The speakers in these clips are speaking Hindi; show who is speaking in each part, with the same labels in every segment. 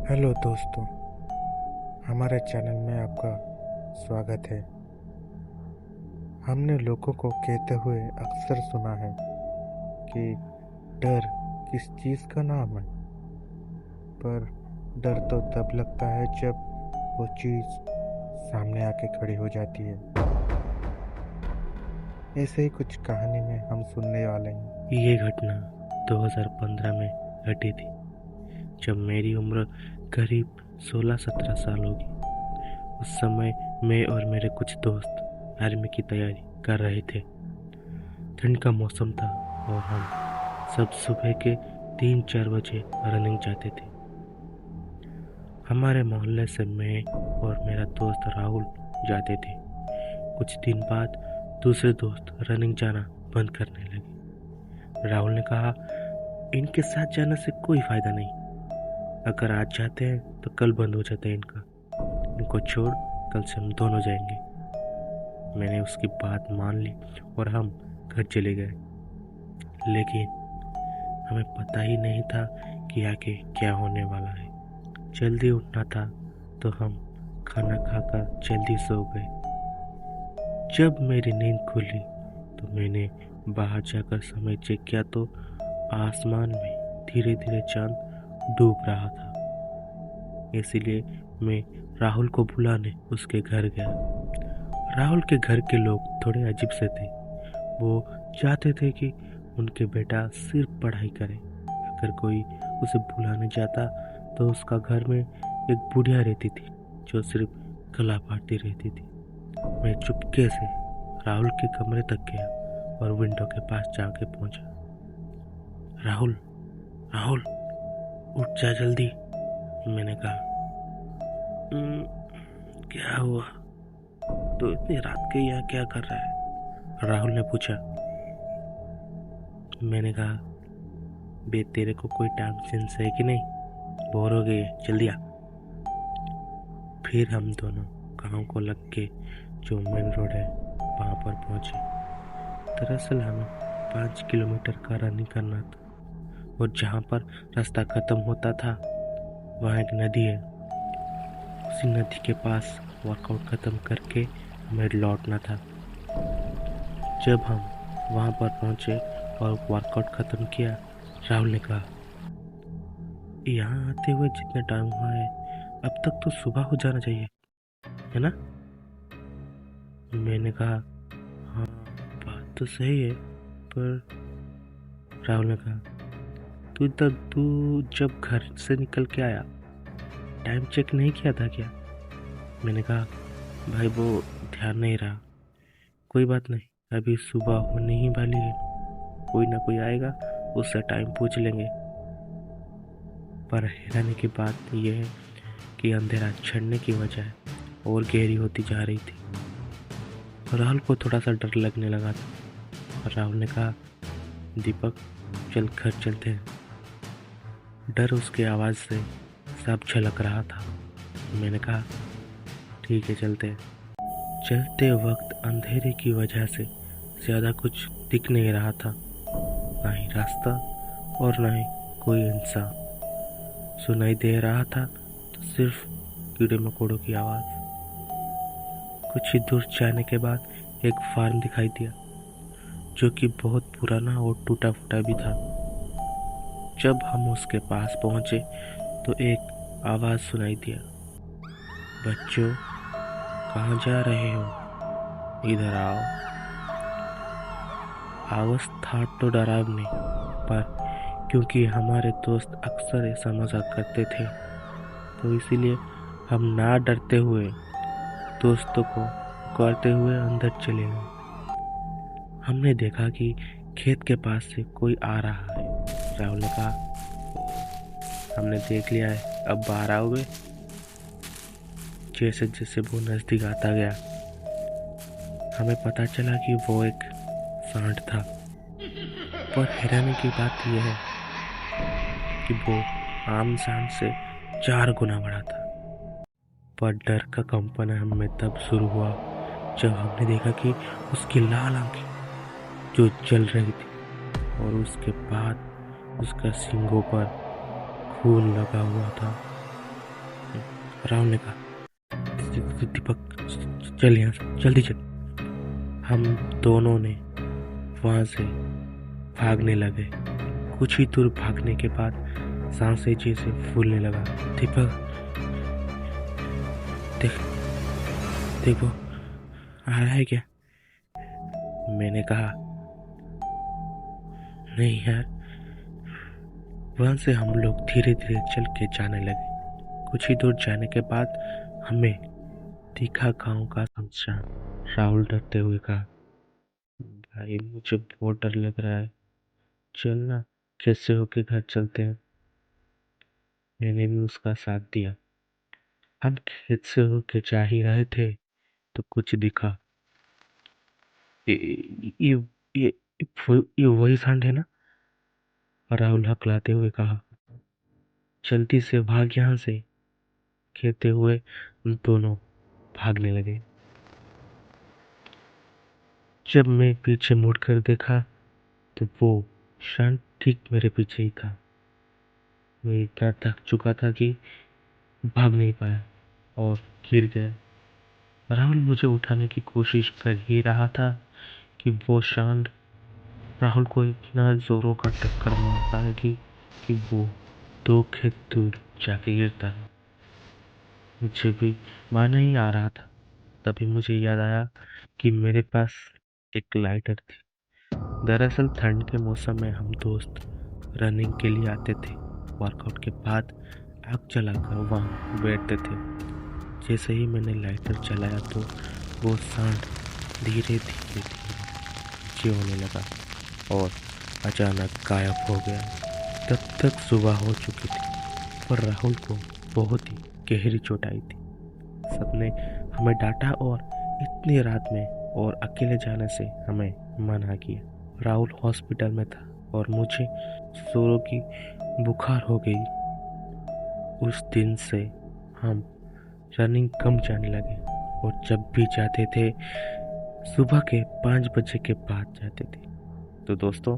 Speaker 1: हेलो दोस्तों, हमारे चैनल में आपका स्वागत है। हमने लोगों को कहते हुए अक्सर सुना है कि डर किस चीज़ का नाम है, पर डर तो तब लगता है जब वो चीज़ सामने आके खड़ी हो जाती है। ऐसे ही कुछ कहानी में हम सुनने वाले हैं।
Speaker 2: ये घटना 2015 में घटी थी, जब मेरी उम्र करीब 16-17 साल होगी। उस समय मैं और मेरे कुछ दोस्त आर्मी की तैयारी कर रहे थे। ठंड का मौसम था और हम सब सुबह के 3-4 बजे रनिंग जाते थे। हमारे मोहल्ले से मैं और मेरा दोस्त राहुल जाते थे। कुछ दिन बाद दूसरे दोस्त रनिंग जाना बंद करने लगे। राहुल ने कहा, इनके साथ जाने से कोई फायदा नहीं। अगर आज जाते हैं तो कल बंद हो जाता है इनका। इनको छोड़, कल से हम दोनों जाएंगे। मैंने उसकी बात मान ली और हम घर चले गए। लेकिन हमें पता ही नहीं था कि आगे क्या होने वाला है। जल्दी उठना था तो हम खाना खाकर जल्दी सो गए। जब मेरी नींद खुली तो मैंने बाहर जाकर समय चेक किया तो आसमान में धीरे धीरे चांद डूब रहा था। इसीलिए मैं राहुल को बुलाने उसके घर गया। राहुल के घर के लोग थोड़े अजीब से थे। वो चाहते थे कि उनके बेटा सिर्फ पढ़ाई करे। अगर कोई उसे बुलाने जाता तो उसका घर में एक बुढ़िया रहती थी जो सिर्फ गला फाड़ती रहती थी। मैं चुपके से राहुल के कमरे तक गया और विंडो के पास जाके पहुंचा। राहुल, राहुल, उठ जा जल्दी, मैंने कहा। क्या हुआ? तो इतनी रात के यहाँ क्या कर रहा है? राहुल ने पूछा। मैंने कहा, बे तेरे को कोई टाइम सेंस है कि नहीं? बोर हो गई है, जल्दी आ। फिर हम दोनों गांव को लग के जो मेन रोड है वहाँ पर पहुँचे। दरअसल हमें 5 किलोमीटर का रनिंग करना था और जहाँ पर रास्ता खत्म होता था वहाँ एक नदी है। उसी नदी के पास वर्कआउट खत्म करके हमें लौटना था। जब हम वहाँ पर पहुँचे और वर्कआउट खत्म किया, राहुल ने कहा, यहाँ आते हुए जितना टाइम हुआ है अब तक तो सुबह हो जाना चाहिए, है ना? मैंने कहा, हाँ बात तो सही है, पर राहुल ने कहा, तू जब घर से निकल के आया टाइम चेक नहीं किया था क्या? मैंने कहा, भाई वो ध्यान नहीं रहा। कोई बात नहीं, अभी सुबह होने ही वाली है, कोई ना कोई आएगा, उससे टाइम पूछ लेंगे। पर हैरानी की बात यह है कि अंधेरा छड़ने की वजह और गहरी होती जा रही थी। राहुल को थोड़ा सा डर लगने लगा था। राहुल ने कहा, दीपक चल घर चलते हैं। डर उसकी आवाज़ से सब झलक रहा था। मैंने कहा, ठीक है चलते हैं। चलते वक्त अंधेरे की वजह से ज़्यादा कुछ दिख नहीं रहा था, ना ही रास्ता और ना ही कोई इंसान। सुनाई दे रहा था तो सिर्फ कीड़े मकोड़ों की आवाज़। कुछ ही दूर जाने के बाद एक फार्म दिखाई दिया जो कि बहुत पुराना और टूटा फूटा भी था। जब हम उसके पास पहुंचे तो एक आवाज़ सुनाई दिया, बच्चों कहाँ जा रहे हो, इधर आओ। आवाज़ था तो डरावनी, पर क्योंकि हमारे दोस्त अक्सर ऐसा मजाक करते थे तो इसीलिए हम ना डरते हुए दोस्तों को पुकारते हुए अंदर चले गए। हमने देखा कि खेत के पास से कोई आ रहा है। राहुल ने कहा, हमने देख लिया है, अब बाहर आओगे? जैसे जैसे वो नज़दीक आता गया हमें पता चला कि वो एक सांड था। पर हैरानी की बात यह है कि वो आम सांड से 4 गुना बड़ा था। पर डर का कंपन हमें तब शुरू हुआ जब हमने देखा कि उसकी लाल आंखें जो जल रही थी और उसके बाद उसका सींगों पर खून लगा हुआ था। राहुल ने कहा, दीपक चल यहाँ से, जल्दी चल। हम दोनों ने वहां से भागने लगे। कुछ ही दूर भागने के बाद सांसें जैसे फूलने लगा। दीपक देख, देखो आ रहा है क्या? मैंने कहा, नहीं यार। वहां से हम लोग धीरे धीरे चल के जाने लगे। कुछ ही दूर जाने के बाद हमें दिखा गांव का शमशान। राहुल डरते हुए कहा, भाई मुझे बहुत डर लग रहा है, चल ना कैसे होके घर चलते हैं। मैंने भी उसका साथ दिया। हम खेत से होके जा ही रहे थे तो कुछ दिखा। ये ये ये, ये वही सांड है ना? राहुल हकलाते हुए कहा। जल्दी से भाग यहाँ से, कहते हुए दोनों भागने लगे। जब मैं पीछे मुड़कर देखा तो वो शांत ठीक मेरे पीछे ही था। मैं इतना थक चुका था कि भाग नहीं पाया और गिर गया। राहुल मुझे उठाने की कोशिश कर ही रहा था कि वो शांत राहुल को इतना जोरों का टक्कर मारता है कि वो 2 खेत दूर जाके गिरता है। मुझे भी माना ही आ रहा था। तभी मुझे याद आया कि मेरे पास एक लाइटर थी। दरअसल ठंड के मौसम में हम दोस्त रनिंग के लिए आते थे। वर्कआउट के बाद आग जलाकर वहाँ बैठते थे। जैसे ही मैंने लाइटर जलाया तो वो सांड धीरे धीरे नीचे होने लगा और अचानक गायब हो गया। तब तक सुबह हो चुकी थी, पर राहुल को बहुत ही गहरी चोट आई थी। सबने हमें डांटा और इतनी रात में और अकेले जाने से हमें मना किया। राहुल हॉस्पिटल में था और मुझे जोरों की बुखार हो गई। उस दिन से हम रनिंग कम जाने लगे और जब भी जाते थे सुबह के 5 बजे के बाद जाते थे। तो दोस्तों,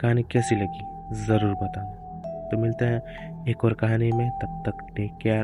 Speaker 2: कहानी कैसी लगी ज़रूर बताना। तो मिलते हैं एक और कहानी में, तब तक टेक केयर।